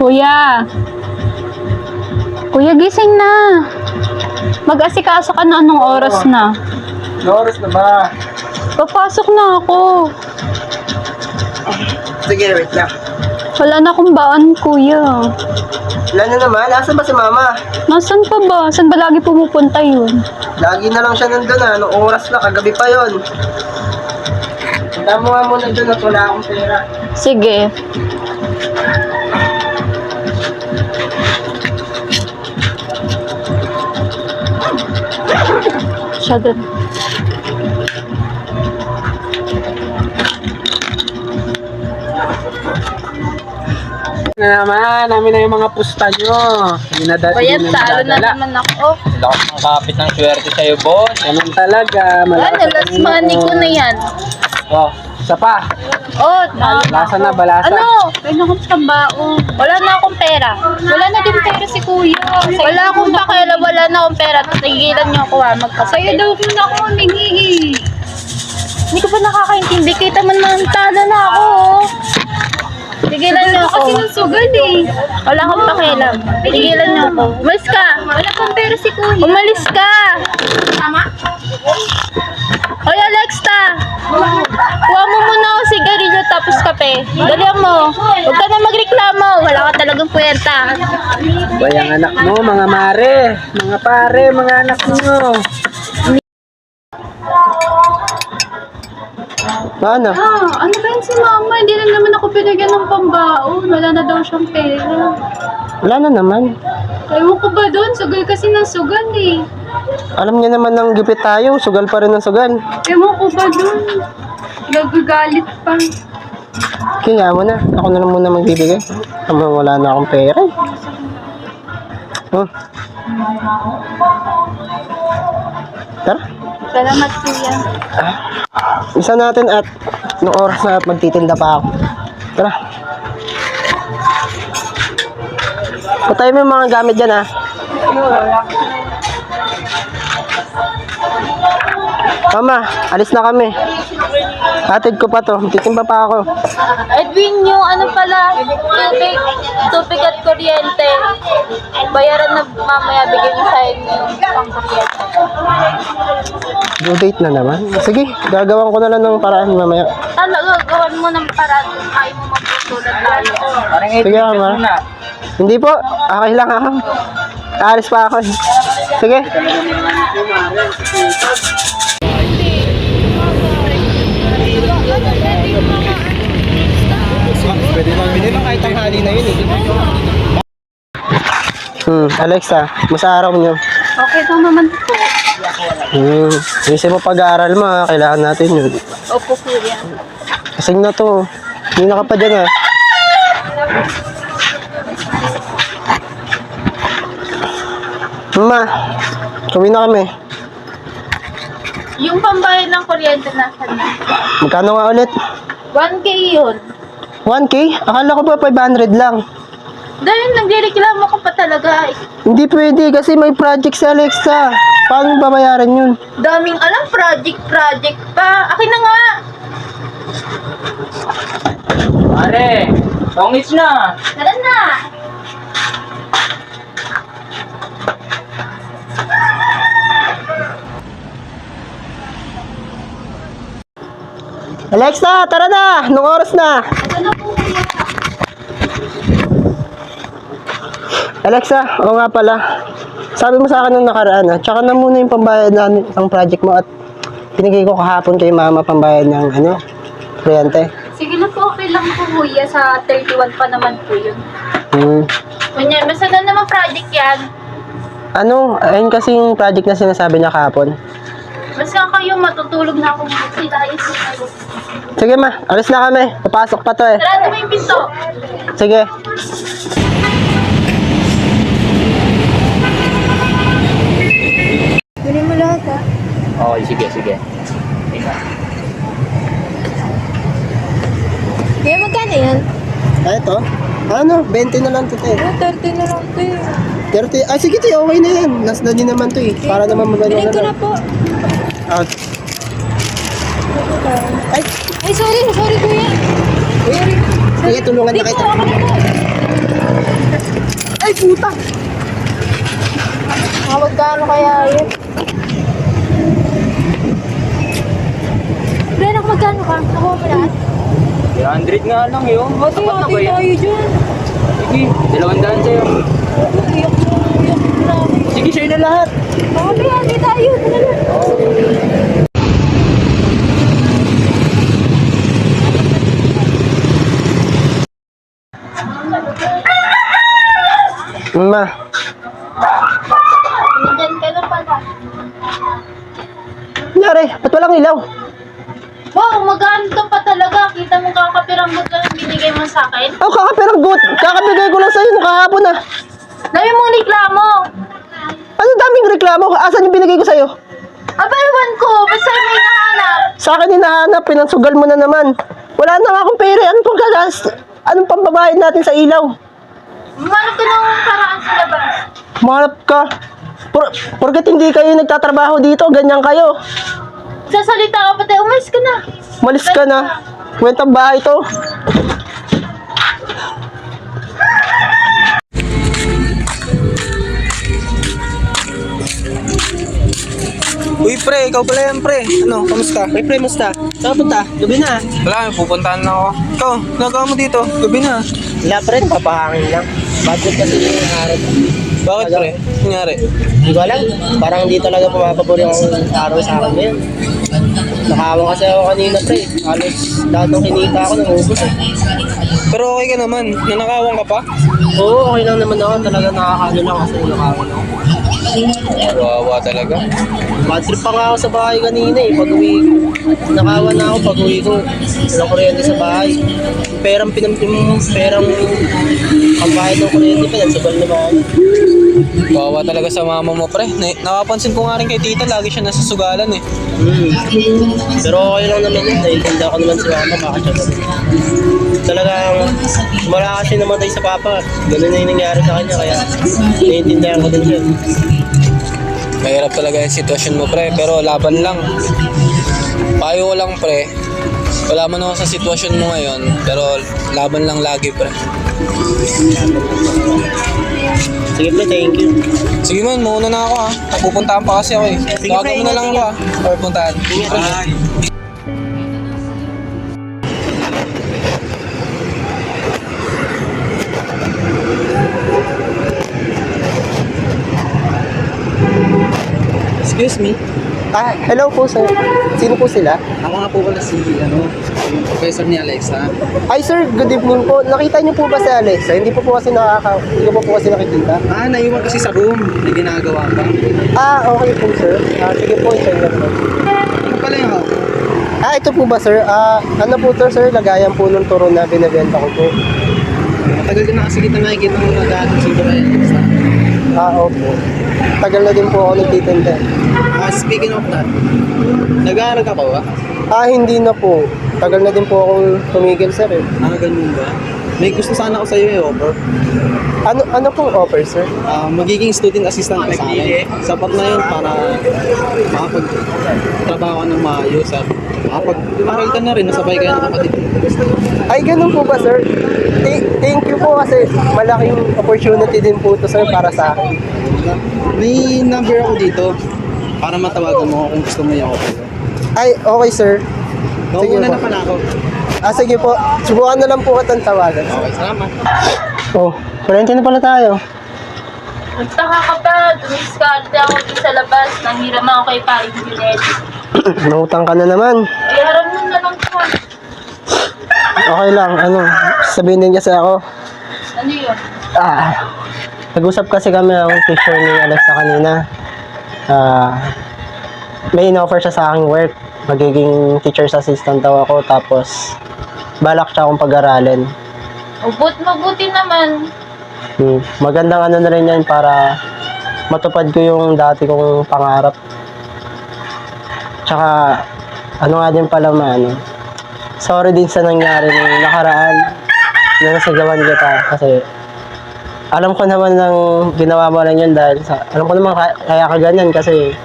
Kuya. Kuya, gising na. Mag-asikaso ka na, anong oras na? Anong oras na ba? Papasok na ako. Sige, wait lang. Wala na akong baan, kuya. Wala na naman. Nasaan ba si mama? Nasaan pa ba? Saan ba lagi pumupunta yun? Lagi na lang siya nandun ah. Anong oras na? Kagabi pa yon. Punta mo nga muna dun at wala akong pera. Sige. Siya dun. Na naman, namin na yung mga pusta nyo. Kuya, talo na naman ako. Wala akong makakapit ng swerte sa'yo, boss. Ganun talaga. Ano, last money ko na yan. Oh, isa pa. Oh, tama. Balasa na, balasa. Ano? Kaya akong tambao. Wala na akong pera. Wala na din pera si kuya. Wala akong pakela, wala na akong pera. Tigilan niyo ako magkasakit. Sa'yo daw muna ako humingi. Hindi ko pa nakakaintindi. Kita man ng talo na ako. Tigilan niyo ako. Kasi nasugal eh. Wala akong pakialam. Tigilan niyo ako. Umalis ka. Wala akong pera si kuya. Umalis ka. Tama? Hoy, Alexa! Kuha mo muna ako sigarilyo tapos kape. Dalihan mo. Huwag ka na magreklamo. Wala ka talagang kwenta. Bayang anak mo, mga mare. Mga pare, mga anak mo. Paano? Ano ba yun si mama? Hindi na naman ako pinagyan ng pambaon. Wala na daw siyang pera. Wala na naman. Ewan ko ba doon? Sugal kasi ng sugal eh. Alam niya naman ng gipit tayo. Sugal pa rin ng sugal. Ewan ko ba doon? Nagagalit pa. Kaya mo na. Ako na lang muna magbibigay. Wala na akong pera. Oh. Tara. Salamat kuya. Isa natin at noong oras na at magtitinda pa ako. Tara. Patay mo yung mga gamit dyan ha. Mama, alis na kami. Hatid ko pa to. Titimba pa ako. Edwin, yung ano pala, tubig at kuryente. Bayaran na mamaya, bigyan niyo sa inyo pang kuryente. Due date na naman. Sige, gagawan ko na lang ng paraan mamaya. Talaga, gawan mo ng paraan kung ayaw mo magputulad tayo. Sige, Mama. Hindi po, okay lang ako. Aalis pa ako. Sige. Pwede lang, hindi lang kahit tanghali na yun eh. Alexa, masa araw niyo? Okay lang naman po. Isip mo pag-aaral mo ha, kailangan natin yun. Opo kuya. Kasing na to. Hindi na ka pa dyan ha. Mama, kawin na kami. Yung pambayad ng kuryente nasan na? Magkano nga ulit? 1K yun. 1K? Akala ko pa 500 lang. Dahil nagreklamo ka pa talaga. Hindi pwede kasi may project si Alexa. Paano babayaran yun? Daming alam, project pa. Akin na nga. Pare, tongits na. Tara na. Alexa, tara na! Anong oras na? Ano po kuya? Alexa, oo nga pala. Sabi mo sa akin nung nakaraan ha, tsaka na muna yung pambayad ng project mo at pinigay ko kahapon kay mama pambayad ng kuryente. Sige na po, okay lang po kuya. Sa 31 pa naman po yun. Kunya, basta na naman project yan. Ayun kasi yung project na sinasabi niya kahapon. Basta kayo, matutulog na ako. Silayin ko kayo. Sige ma, alis na kami. Papasok pa to eh. Sarado mo yung pinto. Sige. Kunin mo lahat ha. Okay, sige. Kaya magkano yan? Ito? 20 na lang to te. 30 na lang ito eh. 30. Sige te, okay na yan. Last na din naman to eh. Para naman magano na lang. po. Ah. Ay, Ay, sorry kuya. sige, tulungan na kita. Ako na po. puta. Magkano kaya yun? Benak, magkano ka? Nakuha mo lahat? 300 nga lang yun. Ate, Sapat na ate ba yan? tayo dyan. Sige, 200 sa'yo. Iyak mo, iyak mo namin. Sige, sa'yo na lahat. Ate, ate tayo. Ma, Nandyan ka na pala. nangyari? Ba't walang ilaw? Wow, maganda pa talaga. Kita mo kakapiranggot lang yung binigay mo sa akin. Oh, kakabigay ko lang sa'yo nung kahapon ah. Dami mong reklamo. Ano daming reklamo? Asan yung binigay ko sa'yo? Aba, ewan ko. Basta may nahanap. Sa akin hinahanap, pinansugal mo na naman. Wala na nga akong pera. Anong pambabayad natin sa ilaw? Manap ka ng paraan sa labas. Mahanap ka. Porket hindi kayo nagtatrabaho dito, ganyan kayo. Sasalita ka pati. Umalis ka na. Malis ka na. Kwentang bahay to. Uy pre, ikaw pala yan pre. Ano, kamusta? May pre, musta? Saan punta? Gabi na. Wala, may pupuntahan na ako. Ikaw, nagawa mo dito? Gabi na. Wala pa rin, papahangin lang. Budget kasi yung araw. Bakit pre? Nangyari? Hindi ko alam. Parang hindi talaga pumapabor yung araw sa akin ngayon. Nakahawa kasi ako kanina pre. Halos lahat ng kinita ako nangubos eh. Pero okay ka naman. Nanakawan ka pa? Oo, okay lang naman ako. Talaga nakakaano lang kasi nakahawa ako. Wawa talaga. Bad trip pa nga ako sa bahay kanina eh. Pag uwi ko, nakawa na ako pag uwi ko. Walang kuryente sa bahay. Perang pambayad ng kuryente pa, nagsabal na ba ako? Wawa talaga sa mama mo pre. Nakapansin ko nga rin kay tita, lagi siya nasa sugalan eh. Pero okay lang naman yun. Naiintindihan ko naman si mama, bakit siya ganun. Talagang wala kasi namatay sa papa. Ganun na yung nangyari sa kanya, kaya naiintindihan ko din siya. Mahirap talaga yung sitwasyon mo pre, pero laban lang. Payo ko lang pre, wala man ako sa sitwasyon mo ngayon, pero laban lang lagi pre. Sige pre, thank you. Sige man, mauna na ako ha. Pupuntahan pa kasi ako eh. Sige, Tawagan mo na lang ako ha. Or puntahan. Bye. Excuse me, Hello po sir. Sino po sila? ako nga po pala si yung professor ni Alexa. Ay sir, good evening po. Nakita niyo po ba si Alexa? Hindi ko po kasi nakikita. Naiwan kasi sa room, may ginagawa pa. Okay po sir. Sige po, sir. Ano pala yung hawak? Ito po ba sir? Ano po to sir? Lagayan po ng turon na binibenta ko po. Matagal din na kasi kita nakikita mo na dati siguro kay Alexa. Opo. Tagal na din po ako nagtitinda. Speaking of that, nag-aaral ka pa ba? Hindi na po. Tagal na din po akong tumigil sir eh. Ganun ba? May gusto sana ako sa iyo i-offer. Ano pong offer sir? Magiging student assistant ka sa akin. Sapat na yun para makapag-trabaho ka ng maayos at makapag-aral ka na rin, nasabay kayo ng kapatid. Ay, ganun po ba sir? Thank you po kasi malaking opportunity din po to sir para sa akin. May number ako dito para matawagan mo kung gusto mo yung offer. Ay, okay sir. Sige Nauna po. na pala ako. Sige po. Subukan na lang po kitang tawagan. Okay, salamat. Oh, kurente na pala tayo. Nagtaka ka pa. Dumiskarte ako dito sa labas. Nanghiram ako kay Paring Juliet. Nautang ka na naman. Ay, harap mo na lang siya. Okay lang, sabihin din kasi ako. Ano yun? Nag-usap kasi kami ang teacher ni Alexa kanina. May in-offer siya sa aking work. Magiging teacher's assistant daw ako, tapos balak siya akong pag-aralin. Mabuti naman. Magandang na rin yan para matupad ko yung dati kong pangarap. Tsaka, nga din pala sorry din sa nangyari nung nakaraan na nasigawan kita kasi alam ko naman ng ginawa mo lang yun dahil alam ko naman kaya ka ganyan kasi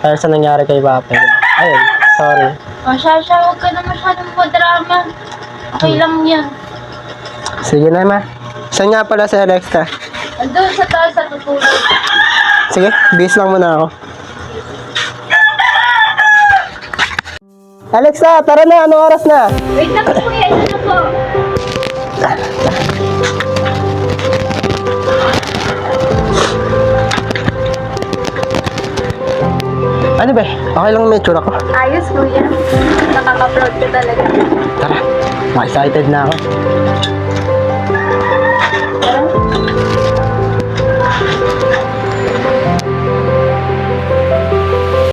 dahil sa nangyari kay Papa. Ayun, sorry. Shasha, huwag ka na masyadong madrama. Okay lang yan. Sige na, ma. Saan nga pala si Alexa? Andun sa taas sa tutulog. Sige, bis lang muna ako. Alexa, tara na. Anong oras na? Wait lang po kuya, ito na po. Ano ba? Okay lang may tsura ko. Ayos kuya. Nakaka-proud ka talaga. Tara, excited na ako.